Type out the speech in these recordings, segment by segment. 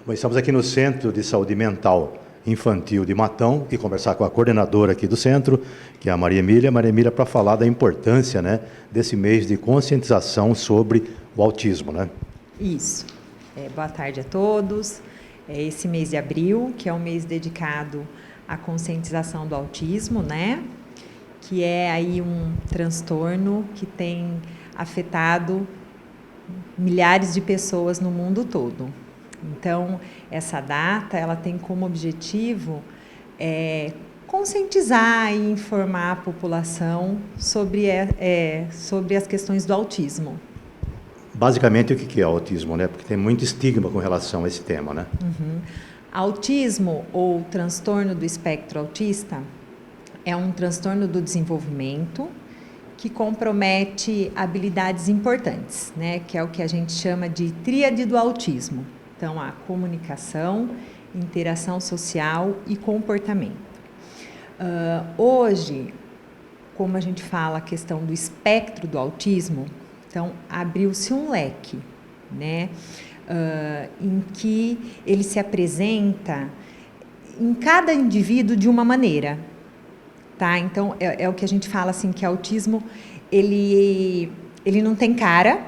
Bom, estamos aqui no Centro de Saúde Mental Infantil de Matão e conversar com a coordenadora aqui do centro, que é a Maria Emília. Maria Emília, para falar da importância, né, desse mês de conscientização sobre o autismo, né? Isso. Boa tarde a todos. Esse mês de abril, que é um mês dedicado à conscientização do autismo, né? Que é aí um transtorno que tem afetado milhares de pessoas no mundo todo. Então, essa data, ela tem como objetivo conscientizar e informar a população sobre as questões do autismo. Basicamente, o que é o autismo, né? Porque tem muito estigma com relação a esse tema, né? Autismo ou transtorno do espectro autista é um transtorno do desenvolvimento que compromete habilidades importantes, né? Que é o que a gente chama de tríade do autismo. Então, a comunicação, interação social e comportamento. Hoje, como a gente fala a questão do espectro do autismo, então abriu-se um leque, né? Em que ele se apresenta em cada indivíduo de uma maneira, tá? Então é o que a gente fala assim, que autismo ele não tem cara,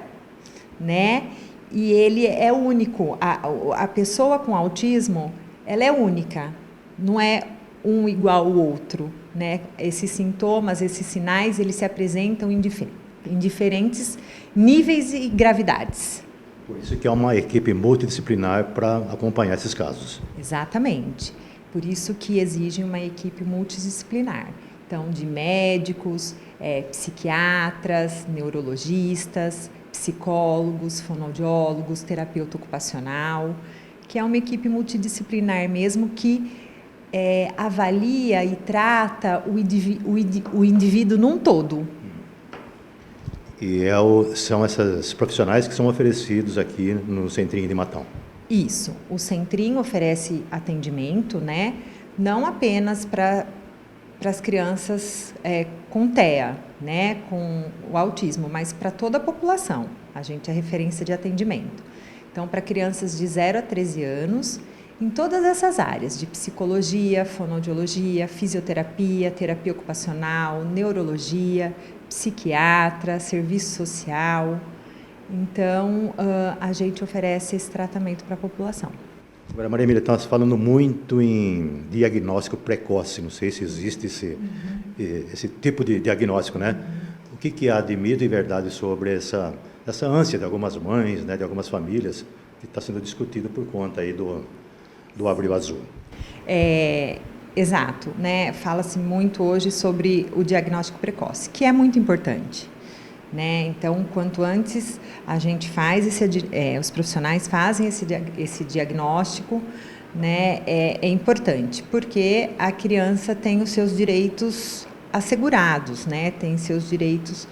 né? E ele é único. A pessoa com autismo, ela é única, não é um igual ao outro, né? Esses sintomas, esses sinais, eles se apresentam em diferentes níveis e gravidades. Por isso que é uma equipe multidisciplinar para acompanhar esses casos. Exatamente. Por isso que exige uma equipe multidisciplinar. Então, de médicos, psiquiatras, neurologistas, psicólogos, fonoaudiólogos, terapeuta ocupacional, que é uma equipe multidisciplinar mesmo que avalia e trata o indivíduo num todo. E são esses profissionais que são oferecidos aqui no Centrinho de Matão. Isso. O Centrinho oferece atendimento, né? Não apenas para as crianças com TEA, né? Com o autismo, mas para toda a população. A gente é referência de atendimento. Então, para crianças de 0 a 13 anos, em todas essas áreas, de psicologia, fonoaudiologia, fisioterapia, terapia ocupacional, neurologia, psiquiatra, serviço social. Então, a gente oferece esse tratamento para a população. Agora, Maria Emília, estamos falando muito em diagnóstico precoce, não sei se existe esse tipo de diagnóstico, né? O que há de mito e verdade sobre essa ânsia de algumas mães, né, de algumas famílias, que está sendo discutido por conta aí do Abril Azul? Exato, né? Fala-se muito hoje sobre o diagnóstico precoce, que é muito importante, né? Então, quanto antes a gente faz os profissionais fazem esse diagnóstico, né? É importante, porque a criança tem os seus direitos assegurados, né? Tem seus direitos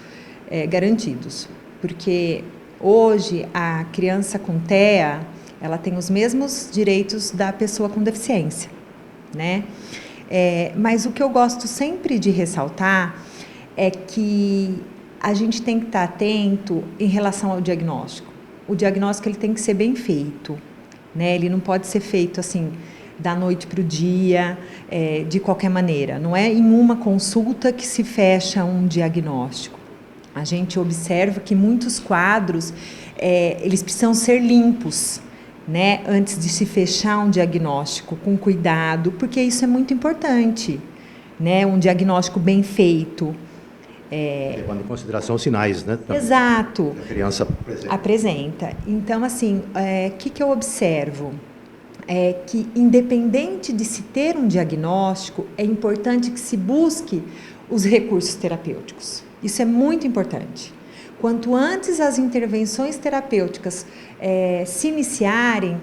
garantidos, porque hoje a criança com TEA, ela tem os mesmos direitos da pessoa com deficiência, né? Mas o que eu gosto sempre de ressaltar é que a gente tem que estar atento em relação ao diagnóstico. O diagnóstico ele tem que ser bem feito, né? Ele não pode ser feito assim da noite para o dia, de qualquer maneira. Não é em uma consulta que se fecha um diagnóstico. A gente observa que muitos quadros eles precisam ser limpos, né, antes de se fechar um diagnóstico com cuidado, porque isso é muito importante, né, um diagnóstico bem feito. Levando em consideração os sinais, né? Exato. Que a criança apresenta. Então, assim, que eu observo? É que, independente de se ter um diagnóstico, é importante que se busque os recursos terapêuticos. Isso é muito importante. Quanto antes as intervenções terapêuticas se iniciarem,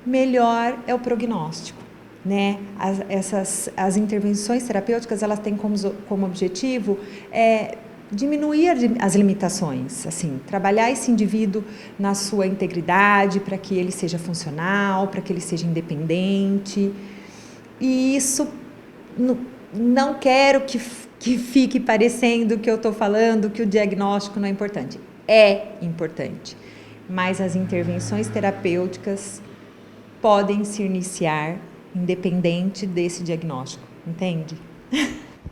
melhor é o prognóstico, né? As intervenções terapêuticas, elas têm como objetivo diminuir as limitações, assim, trabalhar esse indivíduo na sua integridade, para que ele seja funcional, para que ele seja independente. E isso, não quero que fique parecendo que eu estou falando que o diagnóstico não é importante. É importante, mas as intervenções terapêuticas podem se iniciar independente desse diagnóstico, entende?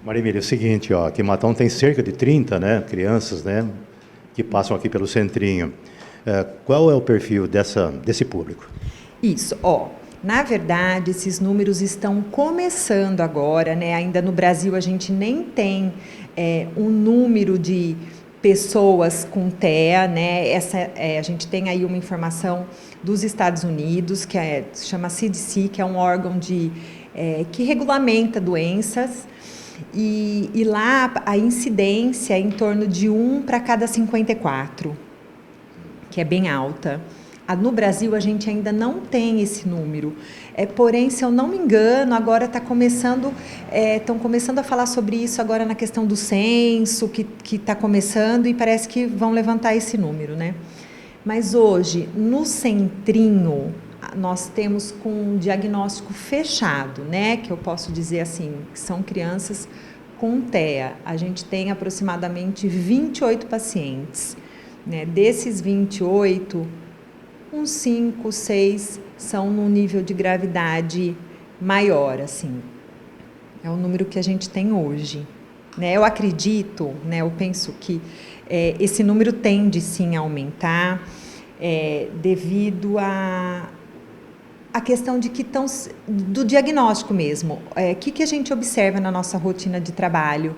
Maria Emília, é o seguinte, ó, aqui em Matão tem cerca de 30, né, crianças, né, que passam aqui pelo centrinho. Qual é o perfil desse público? Isso, ó. Na verdade, esses números estão começando agora, né? Ainda no Brasil a gente nem tem um número de pessoas com TEA, né? A gente tem aí uma informação dos Estados Unidos, que se chama CDC, que é um órgão que regulamenta doenças, e lá a incidência é em torno de 1 para cada 54, que é bem alta. No Brasil, a gente ainda não tem esse número. Porém, se eu não me engano, agora estão começando a falar sobre isso agora na questão do censo, que está começando, e parece que vão levantar esse número, né? Mas hoje, no centrinho, nós temos com um diagnóstico fechado, né? Que eu posso dizer assim, que são crianças com TEA. A gente tem aproximadamente 28 pacientes, né? Desses 28, uns 5, 6 são num nível de gravidade maior, assim. É o número que a gente tem hoje, né? Eu acredito, né? Eu penso que esse número tende sim a aumentar devido a questão de do diagnóstico mesmo. Que a gente observa na nossa rotina de trabalho?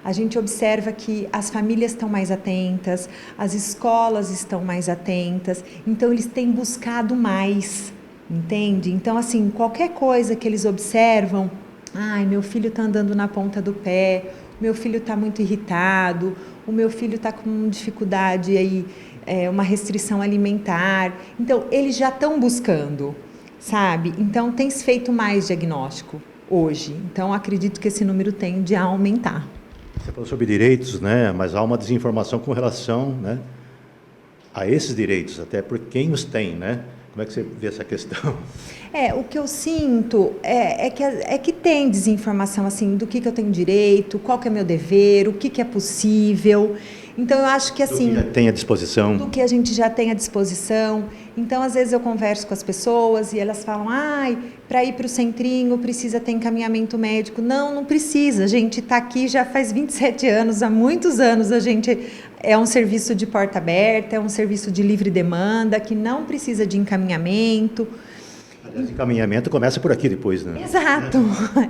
A gente observa que as famílias estão mais atentas, as escolas estão mais atentas, então eles têm buscado mais, entende? Então, assim, qualquer coisa que eles observam, meu filho está andando na ponta do pé, meu filho está muito irritado, o meu filho está com dificuldade aí, uma restrição alimentar. Então, eles já estão buscando, sabe? Então, tem se feito mais diagnóstico hoje. Então, acredito que esse número tende a aumentar. Você falou sobre direitos, né? Mas há uma desinformação com relação, né, a esses direitos, até por quem os tem, né? Como é que você vê essa questão? O que eu sinto é que tem desinformação, assim, do que eu tenho direito, qual que é meu dever, o que é possível. Então, eu acho que, assim... Do que já tem à disposição. Do que a gente já tem à disposição. Então, às vezes, eu converso com as pessoas e elas falam, para ir para o centrinho precisa ter encaminhamento médico. Não precisa. A gente está aqui já faz 27 anos, há muitos anos a gente... É um serviço de porta aberta, é um serviço de livre demanda, que não precisa de encaminhamento. Aliás, encaminhamento começa por aqui depois, né? Exato.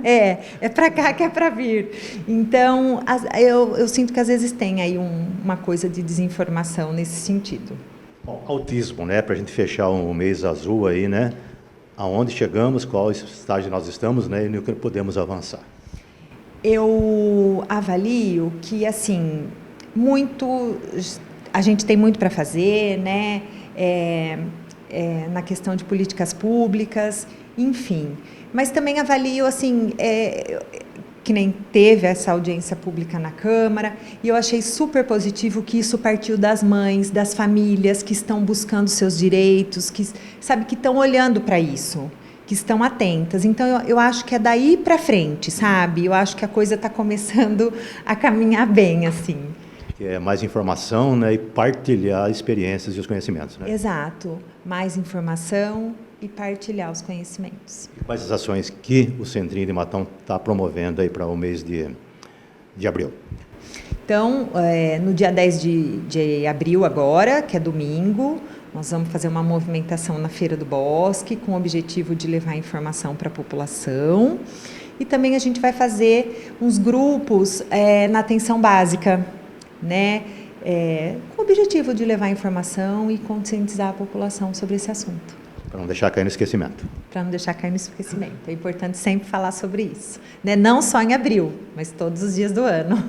É para cá que é para vir. Então, eu sinto que às vezes tem aí uma coisa de desinformação nesse sentido. Bom, autismo, né? Para a gente fechar o mês azul aí, né? Aonde chegamos, qual estágio nós estamos, né? E no que podemos avançar. Eu avalio que, assim, a gente tem muito para fazer, né? Na questão de políticas públicas, enfim. Mas também avalio, assim, que nem teve essa audiência pública na Câmara, e eu achei super positivo que isso partiu das mães, das famílias que estão buscando seus direitos, que estão olhando para isso, que estão atentas. Então, eu acho que é daí para frente, sabe? Eu acho que a coisa está começando a caminhar bem, assim. Que é mais informação, né, e partilhar experiências e os conhecimentos, né? Exato. Mais informação e partilhar os conhecimentos. E quais as ações que o Centrinho de Matão está promovendo aí para o mês de abril? Então, no dia 10 de abril agora, que é domingo, nós vamos fazer uma movimentação na Feira do Bosque com o objetivo de levar informação para a população. E também a gente vai fazer uns grupos na atenção básica, né? Com o objetivo de levar informação e conscientizar a população sobre esse assunto. Para não deixar cair no esquecimento. Para não deixar cair no esquecimento. É importante sempre falar sobre isso, né? Não só em abril, mas todos os dias do ano.